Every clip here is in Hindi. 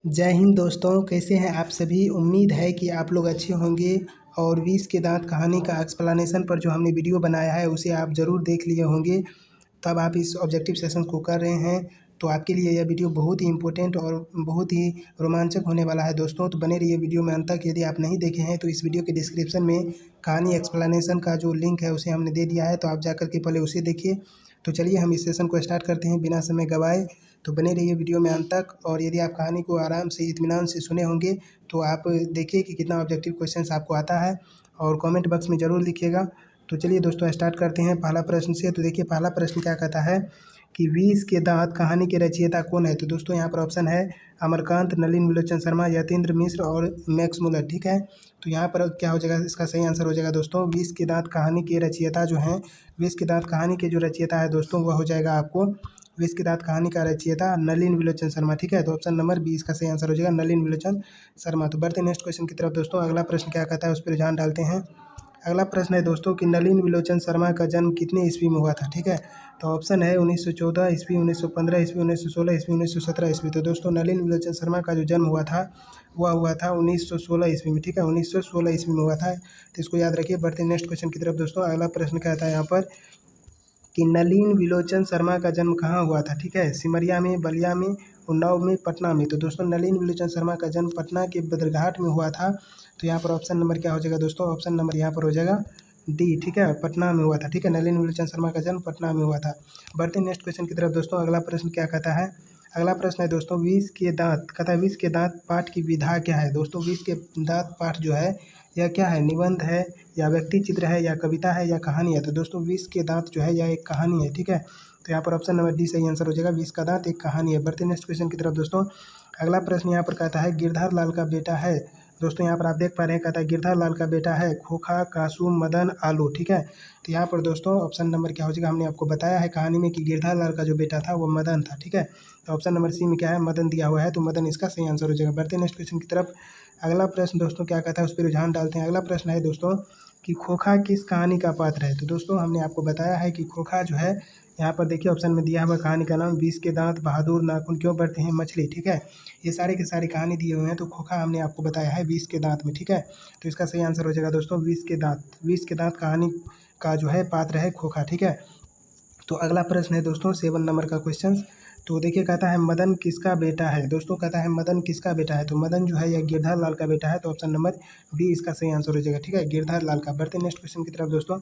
जय हिंद दोस्तों, कैसे हैं आप सभी। उम्मीद है कि आप लोग अच्छे होंगे और 20 के दांत कहानी का एक्सप्लेनेशन पर जो हमने वीडियो बनाया है उसे आप ज़रूर देख लिए होंगे। तब आप इस ऑब्जेक्टिव सेशन को कर रहे हैं तो आपके लिए यह वीडियो बहुत ही इम्पोर्टेंट और बहुत ही रोमांचक होने वाला है दोस्तों। तो बने रहिए वीडियो में अंत तक। यदि आप नहीं देखे हैं तो इस वीडियो के डिस्क्रिप्शन में कहानी एक्सप्लेनेशन का जो लिंक है उसे हमने दे दिया है, तो आप जाकर के पहले उसे देखिए। तो चलिए हम इस सेशन को स्टार्ट करते हैं बिना समय गवाए। तो बने रहिए वीडियो में अंत तक। और यदि आप कहानी को आराम से इत्मीनान से सुने होंगे तो आप देखिए कि कितना ऑब्जेक्टिव क्वेश्चंस आपको आता है और कमेंट बॉक्स में ज़रूर लिखिएगा। तो चलिए दोस्तों स्टार्ट करते हैं पहला प्रश्न से। तो देखिए पहला प्रश्न क्या कहता है कि 20 के दांत कहानी के रचयिता कौन है। तो दोस्तों यहाँ पर ऑप्शन है अमरकांत, नलिन विलोचन शर्मा, यतीन्द्र मिश्र और मैक्स मुलर। ठीक है, तो यहाँ पर क्या हो जाएगा, इसका सही आंसर हो जाएगा दोस्तों 20 के दांत कहानी के रचयिता जो हैं, 20 के दांत कहानी के जो रचयिता है दोस्तों वह हो जाएगा आपको 20 के दांत कहानी का रचयिता नलिन विलोचन शर्मा। ठीक है, तो ऑप्शन नंबर 20 का सही आंसर हो जाएगा नलिन विलोचन शर्मा। तो बढ़ते नेक्स्ट क्वेश्चन की तरफ दोस्तों। अगला प्रश्न क्या कहता है उस पर ध्यान डालते हैं। अगला प्रश्न है दोस्तों कि नलिन विलोचन शर्मा का जन्म कितने ईस्वी में हुआ था। ठीक है, तो ऑप्शन है 1914 ईस्वी, 1915 ईस्वी, 1916 ईस्वी, 1917 ईस्वी। तो दोस्तों नलिन विलोचन शर्मा का जो जन्म हुआ था वह हुआ था 1916 ईस्वी में। ठीक है, 1916 ईस्वी में हुआ था, तो इसको याद रखिए। बढ़ते नेक्स्ट क्वेश्चन की तरफ दोस्तों। अगला प्रश्न कहता है यहाँ पर कि नलिन विलोचन शर्मा का जन्म कहाँ हुआ था। ठीक है, सिमरिया में, बलिया में, उन्नाव में, पटना में। तो दोस्तों नलिन विलोचन शर्मा का जन्म पटना के बदरघाट में हुआ था। तो यहाँ पर ऑप्शन नंबर क्या हो जाएगा दोस्तों, ऑप्शन नंबर यहाँ पर हो जाएगा डी। ठीक है, पटना में हुआ था। ठीक है, नलिन विलोचन शर्मा का जन्म पटना में हुआ था। बढ़ते नेक्स्ट क्वेश्चन की तरफ दोस्तों। अगला प्रश्न क्या कहता है, अगला प्रश्न है दोस्तों 20 के दांत, कहता है 20 के दांत पाठ की विधा क्या है। दोस्तों 20 के दांत पाठ जो है यह क्या है, निबंध है या व्यक्ति चित्र है या कविता है या कहानी है। तो दोस्तों 20 के दांत जो है यह एक कहानी है। ठीक है, तो यहाँ पर ऑप्शन नंबर डी सही आंसर हो जाएगा, 20 का दांत एक कहानी है। बढ़ते नेक्स्ट क्वेश्चन की तरफ दोस्तों। अगला प्रश्न यहाँ पर कहता है गिरधर लाल का बेटा है। दोस्तों यहाँ पर आप देख पा रहे हैं, कहता है गिरधर लाल का बेटा है खोखा, कासू, मदन, आलू। ठीक है, तो यहाँ पर दोस्तों ऑप्शन नंबर क्या हो जाएगा, हमने आपको बताया है कहानी में कि गिरधर लाल का जो बेटा था वो मदन था। ठीक है, तो ऑप्शन नंबर सी में क्या है, मदन दिया हुआ है, तो मदन इसका सही आंसर हो जाएगा। बढ़ते नेक्स्ट क्वेश्चन की तरफ। अगला प्रश्न दोस्तों क्या कहता है उस पर रुझान डालते हैं। अगला प्रश्न है दोस्तों कि खोखा किस कहानी का पात्र है। तो दोस्तों हमने आपको बताया है कि खोखा जो है, यहाँ पर देखिए ऑप्शन में दिया हुआ कहानी का नाम 20 के दांत, बहादुर, नाखून क्यों बढ़ते हैं, मछली। ठीक है, ये सारे के सारी कहानी दिए हुए हैं, तो खोखा हमने आपको बताया है 20 के दांत में। ठीक है, तो इसका सही आंसर हो जाएगा दोस्तों 20 के दांत। 20 के दांत कहानी का जो है पात्र है खोखा। ठीक है, तो अगला प्रश्न है दोस्तों 7 नंबर का क्वेश्चन। तो देखिए कहता है मदन किसका बेटा है। दोस्तों कहता है मदन किसका बेटा है, तो मदन जो है यह गिरधर लाल का बेटा है, तो ऑप्शन नंबर बी इसका सही आंसर हो जाएगा। ठीक है, गिरधर लाल का। बढ़ते नेक्स्ट क्वेश्चन की तरफ दोस्तों।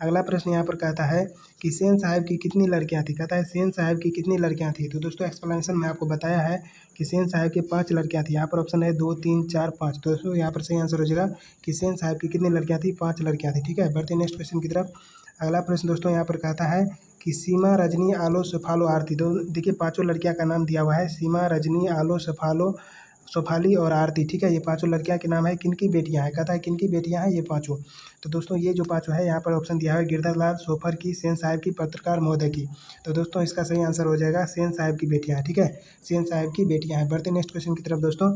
अगला प्रश्न यहाँ पर कहता है कि सेन साहब की कितनी लड़कियाँ थी। कहता है सेन साहब की कितनी लड़कियाँ थी। तो दोस्तों एक्सप्लेनेशन में आपको बताया है कि सेन साहब की 5 लड़कियाँ थी। यहाँ पर ऑप्शन है 2, 3, 4, 5। तो दोस्तों यहाँ पर सही आंसर हो जाएगा कि सेन साहब की कितनी लड़कियाँ थी, 5 लड़कियाँ थी। ठीक है, बढ़ते नेक्स्ट क्वेश्चन की तरफ। अगला प्रश्न दोस्तों यहाँ पर कहता है कि सीमा, रजनी, आलो, सफालो, आरती। तो देखिए पांचों लड़कियां का नाम दिया हुआ है, सीमा, रजनी, आलो, सफालो, सोफाली और आरती। ठीक है, ये पांचों लड़कियां के नाम है, किनकी बेटियां हैं। कहता है किनकी बेटियां हैं ये पांचों। तो दोस्तों ये जो पांचों है यहाँ पर ऑप्शन दिया है गिरधर लाल, सोफर की, सेन साहब की, पत्रकार महोदय की। तो दोस्तों इसका सही आंसर हो जाएगा सेन साहब की बेटियां हैं। ठीक है, सेन साहब की बेटियां हैं। बढ़ते नेक्स्ट क्वेश्चन की तरफ दोस्तों।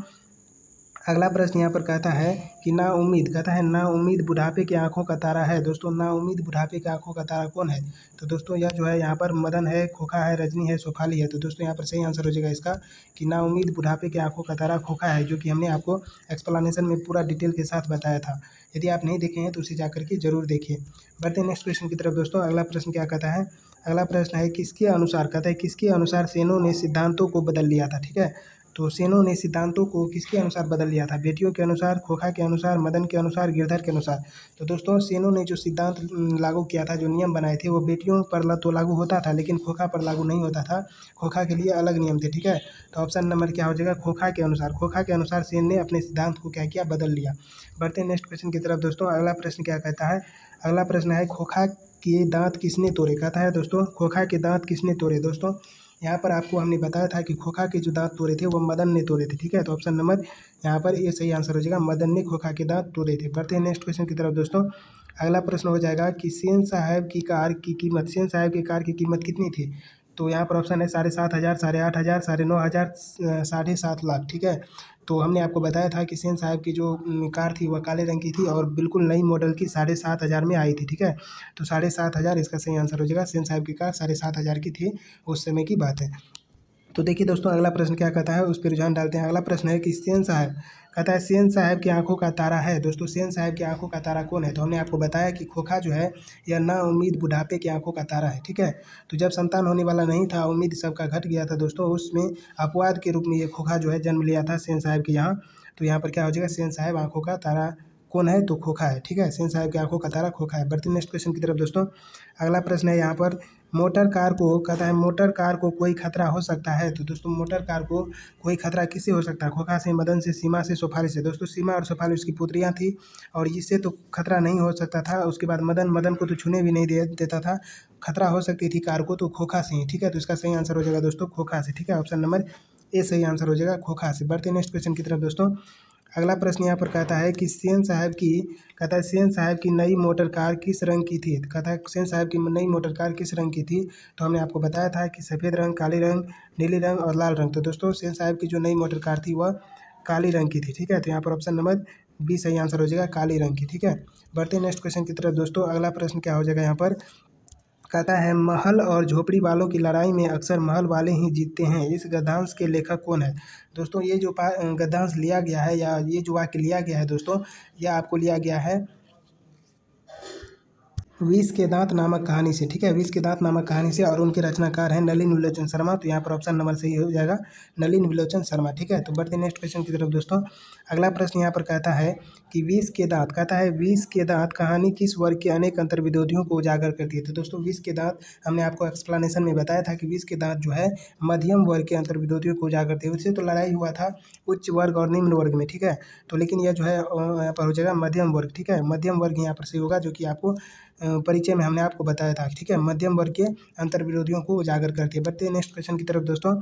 अगला प्रश्न यहाँ पर कहता है कि ना उम्मीद, कहता है ना उम्मीद बुढ़ापे की आंखों का तारा है। दोस्तों ना उम्मीद बुढ़ापे की आंखों का तारा कौन है। तो दोस्तों यह जो है यहाँ पर मदन है, खोखा है, रजनी है, सोफाली है। तो दोस्तों यहाँ पर सही आंसर हो जाएगा इसका कि ना उम्मीद बुढ़ापे की आंखों का तारा खोखा है, जो कि हमने आपको एक्सप्लेनेशन में पूरा डिटेल के साथ बताया था। यदि आप नहीं देखे हैं तो उसे जाकर के जरूर देखिए। बढ़ते नेक्स्ट क्वेश्चन की तरफ दोस्तों। अगला प्रश्न क्या कहता है, अगला प्रश्न है किसके अनुसार, कहता है किसके अनुसार सेनों ने सिद्धांतों को बदल लिया था। ठीक है, तो सेनों ने सिद्धांतों को किसके अनुसार बदल लिया था, बेटियों के अनुसार, खोखा के अनुसार, मदन के अनुसार, गिरधर के अनुसार। तो दोस्तों सेनों ने जो सिद्धांत लागू किया था, जो नियम बनाए थे, वो बेटियों पर तो लागू होता था लेकिन खोखा पर लागू नहीं होता था। खोखा के लिए अलग नियम थे। ठीक है, तो ऑप्शन नंबर क्या हो जाएगा, खोखा के अनुसार। खोखा के अनुसार सेन ने अपने सिद्धांत को क्या किया, बदल लिया। बढ़ते नेक्स्ट क्वेश्चन की तरफ दोस्तों। अगला प्रश्न क्या कहता है, अगला प्रश्न है खोखा के दांत किसने तोड़े। कहता है दोस्तों खोखा के दांत किसने तोड़े। दोस्तों यहाँ पर आपको हमने बताया था कि खोखा के जो दांत तोड़े थे वो मदन ने तोड़े थे। ठीक है, तो ऑप्शन नंबर यहाँ पर ये सही आंसर हो जाएगा, मदन ने खोखा के दांत तोड़े थे। बढ़ते हैं नेक्स्ट क्वेश्चन की तरफ दोस्तों। अगला प्रश्न हो जाएगा कि सेन साहब की कार की कीमत, सेन साहब की कार की कीमत कितनी थी। तो यहाँ पर ऑप्शन है 7,500, 8,500, 9,500, 7.5 लाख। ठीक है, तो हमने आपको बताया था कि सेन साहब की जो कार थी वह काले रंग की थी और बिल्कुल नई मॉडल की 7,500 में आई थी। ठीक है, तो 7,500 इसका सही आंसर हो जाएगा। सेन साहब की कार 7,500 की थी, उस समय की बात है। तो देखिए दोस्तों अगला प्रश्न क्या कहता है, उस पर रुझान डालते हैं। अगला प्रश्न है कि सेन साहब, कहता है सेन साहब की आंखों का तारा है। दोस्तों सेन साहब की आंखों का तारा कौन है? तो हमने आपको बताया कि खोखा जो है यह नाउम्मीद बुढ़ापे की आंखों का तारा है, ठीक है। तो जब संतान होने वाला नहीं था, उम्मीद सबका घट गया था दोस्तों, उसमें अपवाद के रूप में ये खोखा जो है जन्म लिया था सेन साहब के यहाँ। तो यहाँ पर क्या हो जाएगा, सेन साहब आंखों का तारा कौन है? तो खोखा है, ठीक है। सेन साहब की आंखों का तारा खोखा है। बढ़ते नेक्स्ट क्वेश्चन की तरफ दोस्तों। अगला प्रश्न है यहाँ पर, मोटर कार को, कहता है मोटर कार को कोई खतरा हो सकता है। तो दोस्तों मोटर कार को कोई खतरा किससे हो सकता है? खोखा से, मदन से, सीमा से, शेफाली से। दोस्तों सीमा और शेफाली उसकी पुत्रियां थी और इससे तो खतरा नहीं हो सकता था। उसके बाद मदन को तो छूने भी नहीं देता था। खतरा हो सकती थी कार को तो खोखा से ही, ठीक है। तो इसका सही आंसर हो जाएगा दोस्तों खोखा से, ठीक है। ऑप्शन नंबर ए सही आंसर हो जाएगा खोखा से। बढ़ते नेक्स्ट क्वेश्चन की तरफ दोस्तों। अगला प्रश्न यहाँ पर कहता है कि सेन साहब की, कहता है सेन साहब की नई मोटर कार किस रंग की थी? कहता है सेन साहब की नई मोटर कार किस रंग की थी? तो हमने आपको बताया था कि सफ़ेद रंग, काले रंग, नीले रंग और लाल रंग। तो दोस्तों सेन साहब की जो नई मोटर कार थी वह काली रंग की थी, ठीक है। तो यहाँ पर ऑप्शन नंबर बी सही आंसर हो जाएगा काली रंग की, ठीक है। बढ़ते नेक्स्ट क्वेश्चन की तरफ दोस्तों। अगला प्रश्न क्या हो जाएगा यहाँ पर, कहता है महल और झोपड़ी वालों की लड़ाई में अक्सर महल वाले ही जीतते हैं, इस गद्यांश के लेखक कौन है? दोस्तों ये जो गद्यांश लिया गया है या ये जो वाक्य लिया गया है दोस्तों, यह आपको लिया गया है विष के दांत नामक कहानी से, ठीक है। विष के दांत नामक कहानी से, और उनके रचनाकार हैं नलिन विलोचन शर्मा। तो यहाँ पर ऑप्शन नंबर सही हो जाएगा नलिन विलोचन शर्मा, ठीक है। तो बढ़ते नेक्स्ट क्वेश्चन की तरफ दोस्तों। अगला प्रश्न यहाँ पर कहता है कि विष के दांत, कहता है विष के दांत कहानी किस वर्ग के अनेक अंतर्विरोधियों को उजागर करती है? तो दोस्तों विष के दांत हमने आपको एक्सप्लेनेशन में बताया था कि विष के दांत जो है मध्यम वर्ग के अंतर्विरोधियों को उजागर करती है। उससे तो लड़ाई हुआ था उच्च वर्ग और निम्न वर्ग में, ठीक है। तो लेकिन यह जो है यहाँ पर हो जाएगा मध्यम वर्ग, ठीक है। मध्यम वर्ग यहाँ पर सही होगा, जो कि आपको परिचय में हमने आपको बताया था, ठीक है। मध्यम वर्ग के अंतर्विरोधियों को उजागर करती है। बढ़ते हैं नेक्स्ट क्वेश्चन की तरफ दोस्तों।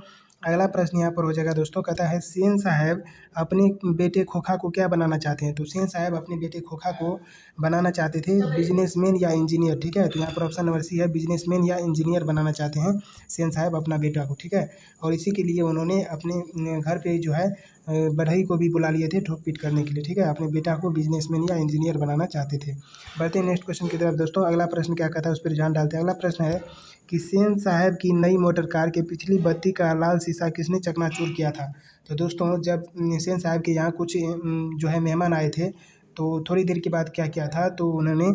अगला प्रश्न यहाँ पर हो जाएगा दोस्तों, कहता है सेन साहब अपने बेटे खोखा को क्या बनाना चाहते हैं? तो सेन साहब अपने बेटे खोखा को बनाना चाहते थे बिजनेसमैन या इंजीनियर, ठीक है। तो यहाँ पर ऑप्शन नंबर सी है, बिजनेसमैन या इंजीनियर बनाना चाहते हैं सेन साहब अपना बेटा को, ठीक है। और इसी के लिए उन्होंने अपने घर पे जो है बढ़ई को भी बुला लिए थे ठोक पीट करने के लिए, ठीक है। अपने बेटा को बिजनेसमैन या इंजीनियर बनाना चाहते थे। बढ़ते हैं नेक्स्ट क्वेश्चन की तरफ दोस्तों। अगला प्रश्न क्या कहता है उस पर ध्यान डालते हैं। अगला प्रश्न है कि सेन साहब की नई मोटर कार के पिछली बत्ती का लाल शीशा किसने चकनाचूर किया था? तो दोस्तों जब सेन साहब के यहाँ कुछ जो है मेहमान आए थे, तो थोड़ी देर के बाद क्या किया था, तो उन्होंने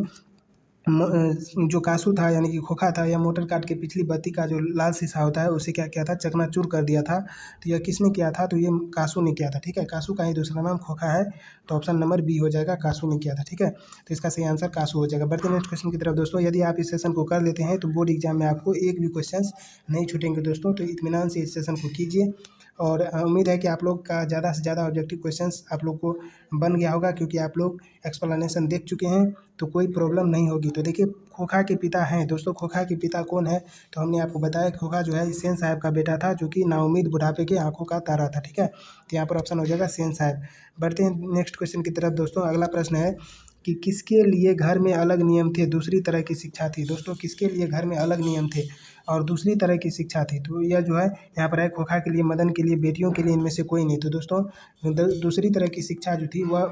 जो कासू था यानी कि खोखा था, या मोटर कार के पिछली बत्ती का जो लाल शीशा होता है उसे क्या किया था, चकनाचूर कर दिया था। तो यह किसने किया था? तो ये कासू ने किया था, ठीक है। कासू का ही दूसरा नाम खोखा है, तो ऑप्शन नंबर बी हो जाएगा, कासू ने किया था, ठीक है। तो इसका सही आंसर कासू हो जाएगा। बढ़ते नेक्स्ट क्वेश्चन की तरफ दोस्तों। यदि आप इस सेशन को कर लेते हैं तो बोर्ड एग्जाम में आपको एक भी क्वेश्चन नहीं छूटेंगे दोस्तों। तो इत्मीनान से इस सेशन को कीजिए, और उम्मीद है कि आप लोग का ज़्यादा से ज़्यादा ऑब्जेक्टिव क्वेश्चंस आप लोग को बन गया होगा, क्योंकि आप लोग एक्सप्लेनेशन देख चुके हैं, तो कोई प्रॉब्लम नहीं होगी। तो देखिए खोखा के पिता हैं दोस्तों, खोखा के पिता कौन है? तो हमने आपको बताया खोखा जो है सेन साहब का बेटा था, जो कि नाउम्मीद बुढ़ापे के आंखों का तारा था, ठीक है। तो यहाँ पर ऑप्शन हो जाएगा सेन साहब। बढ़ते हैं नेक्स्ट क्वेश्चन की तरफ दोस्तों। अगला प्रश्न है कि किसके लिए घर में अलग नियम थे, दूसरी तरह की शिक्षा थी? दोस्तों किसके लिए घर में अलग नियम थे और दूसरी तरह की शिक्षा थी? तो यह जो है यहाँ पर है खोखा के लिए, मदन के लिए, बेटियों के लिए, इनमें से कोई नहीं। तो दोस्तों दूसरी तरह की शिक्षा जो थी वह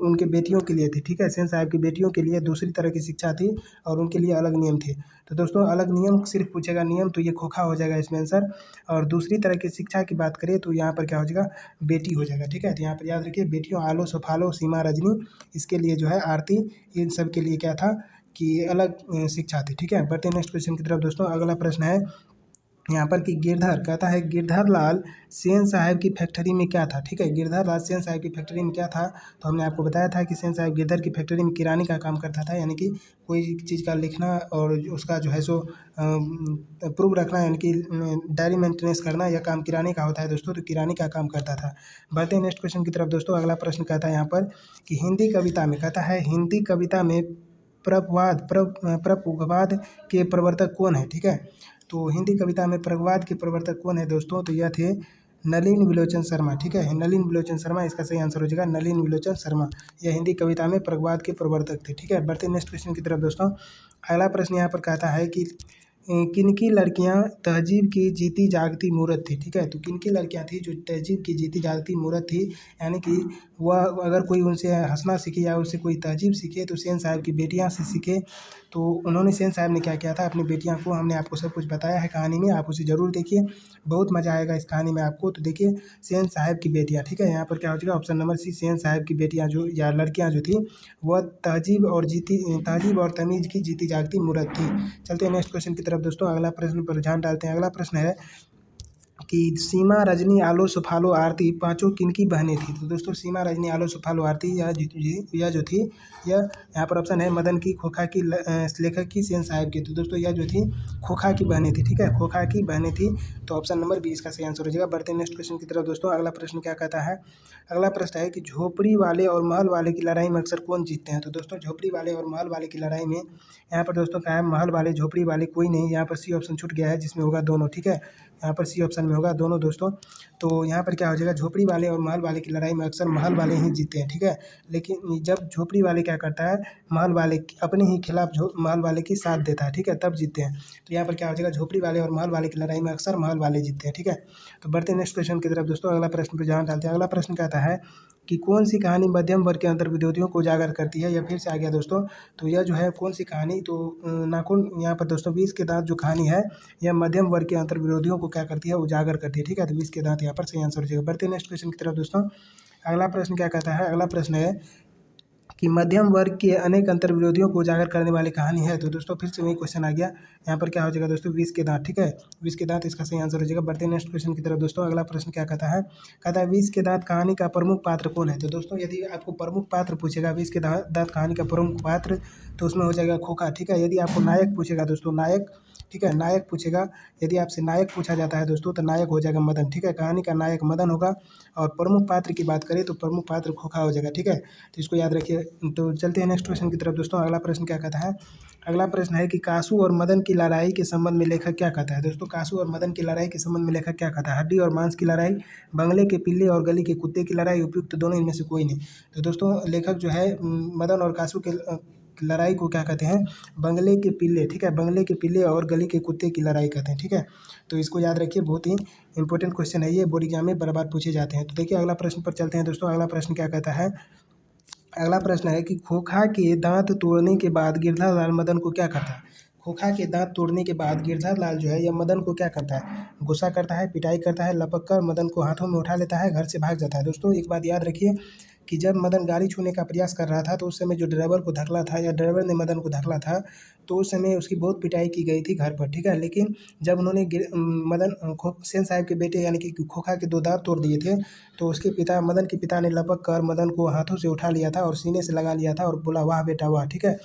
उनके बेटियों के लिए थी, ठीक है। सेन साहब की बेटियों के लिए दूसरी तरह की शिक्षा थी और उनके लिए अलग नियम थे। तो दोस्तों अलग नियम सिर्फ पूछेगा नियम, तो ये खोखा हो जाएगा इसमें आंसर। और दूसरी तरह की शिक्षा की बात करें तो यहाँ पर क्या हो जाएगा, बेटी हो जाएगा, ठीक है। तो यहाँ पर याद रखिए बेटियों आलो, सफालो, सीमा, रजनी, इसके लिए जो है आरती, इन सब के लिए क्या था कि अलग शिक्षा थी, ठीक है। बढ़ते नेक्स्ट क्वेश्चन की तरफ दोस्तों। अगला प्रश्न है यहाँ पर कि गिरधर, कहता है गिरधर लाल सेन साहब की फैक्ट्री में क्या था, ठीक है। गिरधर लाल सेन साहब की फैक्ट्री में क्या था? तो हमने आपको बताया था कि सेन साहब गिरधर की फैक्ट्री में किरानी का काम करता था, यानी कि कोई चीज़ का लिखना और उसका जो है सो प्रूफ रखना, यानी कि डायरी मेंटेनेंस करना, यह काम किरानी का होता है दोस्तों। तो किरानी का काम करता था। बढ़ते हैं नेक्स्ट क्वेश्चन की तरफ दोस्तों। अगला प्रश्न कहता है यहाँ पर कि हिंदी कविता में, कहता है हिंदी कविता में प्रपवाद के प्रवर्तक कौन है, ठीक है। तो हिंदी कविता में प्रगवाद के प्रवर्तक कौन है दोस्तों? तो यह थे नलिन विलोचन शर्मा, ठीक है। नलिन विलोचन शर्मा, इसका सही आंसर हो जाएगा नलिन विलोचन शर्मा। यह हिंदी कविता में प्रगवाद के प्रवर्तक थे, ठीक है। बढ़ते नेक्स्ट क्वेश्चन की तरफ दोस्तों। अगला प्रश्न यहाँ पर कहता है कि किनकी लड़कियां तहजीब की जीती जागती मूरत थी। ठीक है, तो किनकी लड़कियां थी जो तहजीब की जीती जागती मूरत थी, यानी कि वह अगर कोई उनसे हंसना सीखे या उससे कोई तहजीब सीखे तो सेन साहब की बेटियां से सीखे। तो उन्होंने सेन साहब ने क्या किया था, अपनी बेटियां को, हमने आपको सब कुछ बताया है कहानी में, आप उसे ज़रूर देखिए, बहुत मज़ा आएगा इस कहानी में आपको। तो देखिए सेन साहब की बेटियां, ठीक है, यहाँ पर क्या हो जाएगा ऑप्शन नंबर सी, सेन साहब की बेटियां जो या लड़कियां जो थी वह तहजीब और तमीज़ की जीती जागती मूरत थी। चलते हैं नेक्स्ट क्वेश्चन की तरफ दोस्तों। अगला प्रश्न पर ध्यान डालते हैं। अगला प्रश्न है कि सीमा, रजनी, आलो, सुफालो, आरती पांचों किनकी बहनें थी। तो दोस्तों सीमा, रजनी, आलो, सुफालो, आरती यह जो थी, यह यहाँ पर ऑप्शन है मदन की, खोखा की, लेखक की, सेन साहब की। तो दोस्तों यह जो थी खोखा की बहनें थी। ठीक है, खोखा की बहनें थी। तो ऑप्शन नंबर बी इसका सही आंसर हो जाएगा। बढ़ते हैं नेक्स्ट क्वेश्चन की तरफ दोस्तों। अगला प्रश्न क्या कहता है, अगला प्रश्न है कि झोपड़ी वाले और महल वाले की लड़ाई में अक्सर कौन जीतते हैं। तो दोस्तों झोपड़ी वाले और महल वाले की लड़ाई में यहाँ पर दोस्तों क्या है, महल वाले, झोपड़ी वाले कोई नहीं, यहाँ पर सी ऑप्शन छूट गया है जिसमें होगा दोनों। ठीक है, यहाँ पर सी ऑप्शन में होगा दोनों दोस्तों। तो यहाँ पर क्या हो जाएगा, झोपड़ी वाले और महल वाले की लड़ाई में अक्सर महल वाले ही जीतते हैं। ठीक है, लेकिन जब झोपड़ी वाले क्या करता है, महल वाले अपने ही खिलाफ महल वाले की साथ देता है, ठीक है, तब जीतते हैं। तो यहाँ पर क्या हो जाएगा, झोपड़ी वाले और महल वाले की लड़ाई में अक्सर महल वाले जीतते हैं। ठीक है, तो बढ़ते हैं नेक्स्ट क्वेश्चन की तरफ दोस्तों। अगला प्रश्न पर ध्यान डालते हैं। अगला प्रश्न कहता है कि कौन सी कहानी मध्यम वर्ग के अंतर्विरोधियों को उजागर करती है। या फिर से आ गया दोस्तों, तो यह जो है कौन सी कहानी, तो नाखून, यहाँ पर दोस्तों 20 के दांत जो कहानी है, यह मध्यम वर्ग के अंतर्विरोधियों को क्या करती है, उजागर करती है। ठीक है, तो 20 के दांत यहाँ पर सही आंसर हो जाएगा। बढ़ते हैं नेक्स्ट क्वेश्चन की तरफ दोस्तों। अगला प्रश्न क्या कहता है, अगला प्रश्न है कि मध्यम वर्ग के अनेक अंतर्विरोधियों को उजागर करने वाली कहानी है। तो दोस्तों फिर से वही क्वेश्चन आ गया, यहाँ पर क्या हो जाएगा दोस्तों, 20 के दांत। ठीक है, 20 के दांत इसका सही आंसर हो जाएगा। बढ़ते हैं नेक्स्ट क्वेश्चन की तरफ दोस्तों। अगला प्रश्न क्या कहता है 20 के दांत कहानी का प्रमुख पात्र कौन है। तो दोस्तों यदि आपको प्रमुख पात्र पूछेगा 20 के दांत कहानी का प्रमुख पात्र, तो उसमें हो जाएगा खोखा। ठीक है, यदि आपको नायक पूछेगा दोस्तों, नायक, ठीक है, नायक पूछेगा, यदि आपसे नायक पूछा जाता है दोस्तों, तो नायक हो जाएगा मदन। ठीक है, कहानी का नायक मदन होगा। और प्रमुख पात्र की बात करें तो प्रमुख पात्र खोखा हो जाएगा। ठीक है, तो इसको याद रखिए। तो चलते हैं नेक्स्ट क्वेश्चन की तरफ दोस्तों। अगला प्रश्न क्या कहता है, अगला प्रश्न है कि कासू और मदन की लड़ाई के संबंध में लेखक क्या कहता है। दोस्तों कासू और मदन की लड़ाई के संबंध में लेखक क्या कहता है, हड्डी और मांस की लड़ाई, बंगले के पिल्ले और गली के कुत्ते की लड़ाई, उपयुक्त दोनों इनमें से कोई नहीं। तो दोस्तों लेखक जो है मदन और कासू के लड़ाई को क्या कहते हैं, बंगले के पिल्ले। ठीक है, बंगले के पिल्ले और गली के कुत्ते की लड़ाई कहते हैं। ठीक है, तो इसको याद रखिए, बहुत ही इंपॉर्टेंट क्वेश्चन है ये, बोर्ड एग्जाम में बार बार पूछे जाते हैं। तो देखिए अगला प्रश्न पर चलते हैं दोस्तों। अगला प्रश्न क्या कहता है, अगला प्रश्न है कि खोखा के दांत तोड़ने के बाद गिरधर लाल मदन को क्या करता है। खोखा के दांत तोड़ने के बाद गिरधर लाल जो है यह मदन को क्या करता है, गुस्सा करता है, पिटाई करता है, लपक कर मदन को हाथों में उठा लेता है, घर से भाग जाता है। दोस्तों एक बात याद रखिए कि जब मदन गाड़ी छूने का प्रयास कर रहा था, तो उस समय जो ड्राइवर को धकला था या ड्राइवर ने मदन को धकला था, तो उस समय उसकी बहुत पिटाई की गई थी घर पर। ठीक है, लेकिन जब उन्होंने सेन साहब के बेटे यानी कि खोखा के 2 दांत तोड़ दिए थे, तो उसके पिता, मदन के पिता ने लपक कर मदन को हाथों से उठा लिया था और सीने से लगा लिया था और बोला वाह बेटा वाह। ठीक है,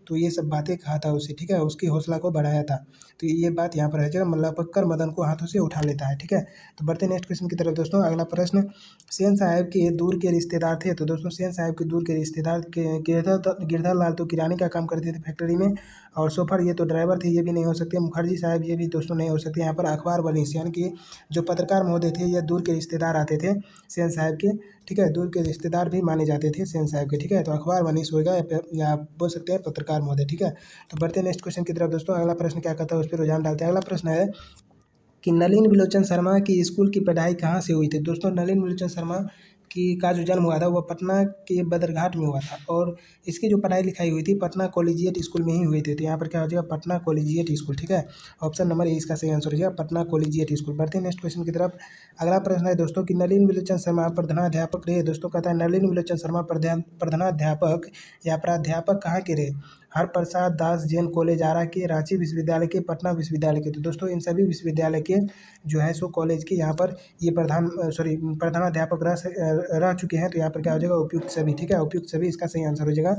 तो ये सब बातें कहा था उसे। ठीक है, उसकी हौसला को बढ़ाया था। तो ये बात यहाँ पर है, जब लपक कर मदन को हाथों से उठा लेता है। ठीक है, तो बढ़ते नेक्स्ट क्वेश्चन की तरफ दोस्तों। अगला प्रश्न, सेन साहब के दूर के रिश्तेदार थे। तो दोस्तों सेन साहब के दूर के रिश्तेदार गिरधर लाल तो किराने का काम करते थे फैक्ट्री में, और सोफर ये तो ड्राइवर थे, ये भी नहीं हो सकते। मुखर्जी साहब ये भी दोस्तों नहीं हो सकते। यहाँ पर अखबार वनीस यानी कि जो पत्रकार महोदय थे, यह दूर के रिश्तेदार आते थे सेन साहब के। ठीक है, दूर के रिश्तेदार भी माने जाते थे सेन साहब के। ठीक है, तो अखबार वनीस होगा या आप बोल सकते हैं पत्रकार महोदय। ठीक है, तो बढ़ते हैं नेक्स्ट क्वेश्चन की तरफ दोस्तों। अगला प्रश्न क्या कहता है उस पर रुझान डालते हैं। अगला प्रश्न है कि नलिन विलोचन शर्मा की स्कूल की पढ़ाई कहाँ से हुई थी। दोस्तों नलिन विलोचन शर्मा की का जो जन्म हुआ था वह पटना के बदरघाट में हुआ था, और इसकी जो पढ़ाई लिखाई हुई थी पटना कॉलेजिएट स्कूल में ही हुई थी। तो यहाँ पर क्या हो जाएगा, पटना कॉलेजिएट स्कूल। ठीक है, ऑप्शन नंबर ए इसका सही आंसर हो जाएगा, पटना कॉलेजिएट स्कूल। बढ़ते हैं नेक्स्ट क्वेश्चन की तरफ। अगला प्रश्न है दोस्तों कि नलिन विलोचन शर्मा प्रधानाध्यापक रहे। दोस्तों कहता है नलिन विलोचन शर्मा प्रधानाध्यापक या प्राध्यापक कहाँ के रहे, हरप्रसाद दास जैन कॉलेज आरा के, रांची विश्वविद्यालय के, पटना विश्वविद्यालय के। तो दोस्तों इन सभी विश्वविद्यालय के जो है सो कॉलेज के यहाँ पर ये प्रधानाध्यापक रह चुके हैं। तो यहाँ पर क्या हो जाएगा, उपयुक्त सभी। ठीक है, उपयुक्त सभी इसका सही आंसर हो जाएगा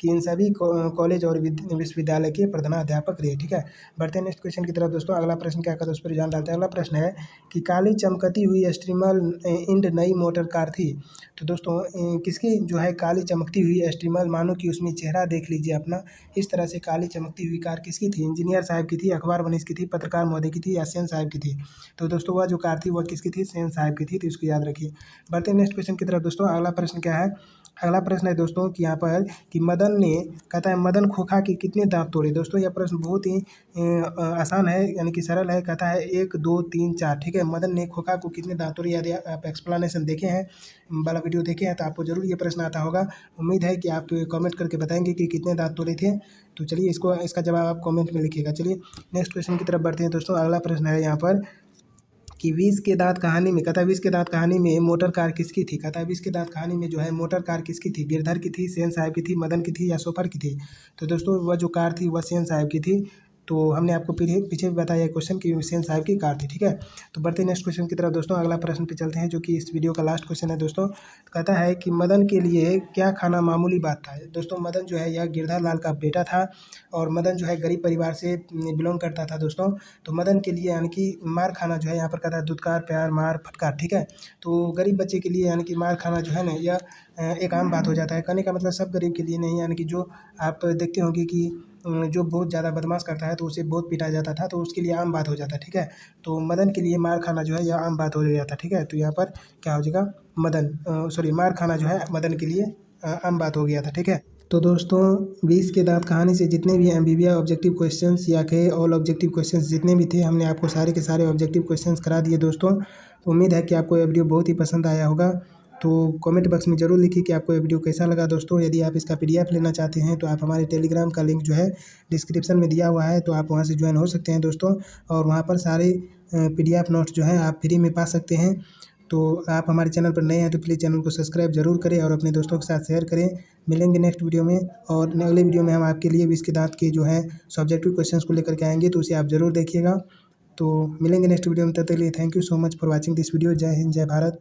कि इन सभी कॉलेज और विश्वविद्यालय के प्रधानाध्यापक रहे। ठीक है, बढ़ते हैं नेक्स्ट क्वेश्चन की तरफ दोस्तों। अगला प्रश्न क्या कहता है उस पर ध्यान डालते हैं। अगला प्रश्न है कि काली चमकती हुई स्ट्रीमर इंड नई मोटर कार थी। तो दोस्तों किसकी जो है काली चमकती हुई स्ट्रीमर, मानो कि उसमें चेहरा देख लीजिए अपना, इस तरह से काली चमकती हुई कार किसकी थी? इंजीनियर साहब की थी, अखबार वनिश की थी, पत्रकार महोदय की थी या सेन साहब की थी? तो दोस्तों वह जो कार थी वह किसकी थी? सेन साहब की थी, तो इसको याद रखिए। बढ़ते हैं नेक्स्ट क्वेश्चन की तरफ दोस्तों। अगला प्रश्न क्या है? अगला प्रश्न है दोस्तों कि यहाँ पर कि मदन ने, कहता है मदन खोखा के कितने दांत तोड़े? दोस्तों यह प्रश्न बहुत ही आसान है, यानी कि सरल है। कहता है 1 2 3 4, ठीक है। मदन ने खोखा को कितने दांत तोड़े? यदि आप एक्सप्लेनेशन देखे हैं वाला वीडियो देखे हैं तो आपको जरूर ये प्रश्न आता होगा। उम्मीद है कि आप कमेंट करके बताएंगे कि कितने दांत तोड़े थे। तो चलिए इसका जवाब आप कमेंट में लिखिएगा। चलिए नेक्स्ट क्वेश्चन की तरफ बढ़ते हैं दोस्तों। अगला प्रश्न है यहाँ पर कि विष के दांत कहानी में, कहता है विष के दांत कहानी में मोटर कार किसकी थी? कहता है विष के दांत कहानी में जो है मोटर कार किसकी थी? गिरधर की थी, सेन साहब की थी, मदन की थी या सोफर की थी? तो दोस्तों वह जो कार थी वह सेन साहब की थी। तो हमने आपको पीछे भी बताया क्वेश्चन कि सेन साहब की कार थी, ठीक है। तो बढ़ते हैं नेक्स्ट क्वेश्चन की तरफ दोस्तों। अगला प्रश्न पे चलते हैं जो कि इस वीडियो का लास्ट क्वेश्चन है दोस्तों। तो कहता है कि मदन के लिए क्या खाना मामूली बात था? दोस्तों मदन जो है यह गिरधर लाल का बेटा था और मदन जो है गरीब परिवार से बिलोंग करता था दोस्तों। तो मदन के लिए यानी कि मार खाना जो है यहाँ पर कहता है दुत्कार, प्यार, मार, फटकार, ठीक है। तो गरीब बच्चे के लिए यानी कि मार खाना जो है ना यह एक आम बात हो जाता है। कहने का मतलब सब गरीब के लिए नहीं, यानी कि जो आप देखते होंगे कि जो बहुत ज़्यादा बदमाश करता है तो उसे बहुत पीटा जाता था, तो उसके लिए आम बात हो जाता है, ठीक है। तो मदन के लिए मार खाना जो है यह आम बात हो गया था, ठीक है। तो यहाँ पर क्या हो जाएगा? मार खाना जो है मदन के लिए आम बात हो गया था, ठीक है। तो दोस्तों विष के दांत कहानी से जितने भी एमबीबीएस ऑब्जेक्टिव क्वेश्चंस या के ऑल ऑब्जेक्टिव क्वेश्चंस जितने भी थे हमने आपको सारे के सारे ऑब्जेक्टिव क्वेश्चंस करा दिए दोस्तों। तो उम्मीद है कि आपको यह वीडियो बहुत ही पसंद आया होगा। तो कमेंट बॉक्स में ज़रूर लिखिए कि आपको ये वीडियो कैसा लगा दोस्तों। यदि आप इसका पीडीएफ लेना चाहते हैं तो आप हमारे टेलीग्राम का लिंक जो है डिस्क्रिप्शन में दिया हुआ है, तो आप वहाँ से ज्वाइन हो सकते हैं दोस्तों। और वहाँ पर सारे पीडीएफ नोट्स जो हैं आप फ्री में पा सकते हैं। तो आप हमारे चैनल पर नए हैं तो प्लीज़ चैनल को सब्सक्राइब जरूर करें और अपने दोस्तों के साथ शेयर करें। मिलेंगे नेक्स्ट वीडियो में, और अगले वीडियो में हम आपके लिए विष के दांत के जो है सब्जेक्टिव क्वेश्चंस को लेकर के आएंगे, तो उसे आप ज़रूर देखिएगा। तो मिलेंगे नेक्स्ट वीडियो में, तब तक के लिए thank you so much for watching this video. जय हिंद, जय भारत।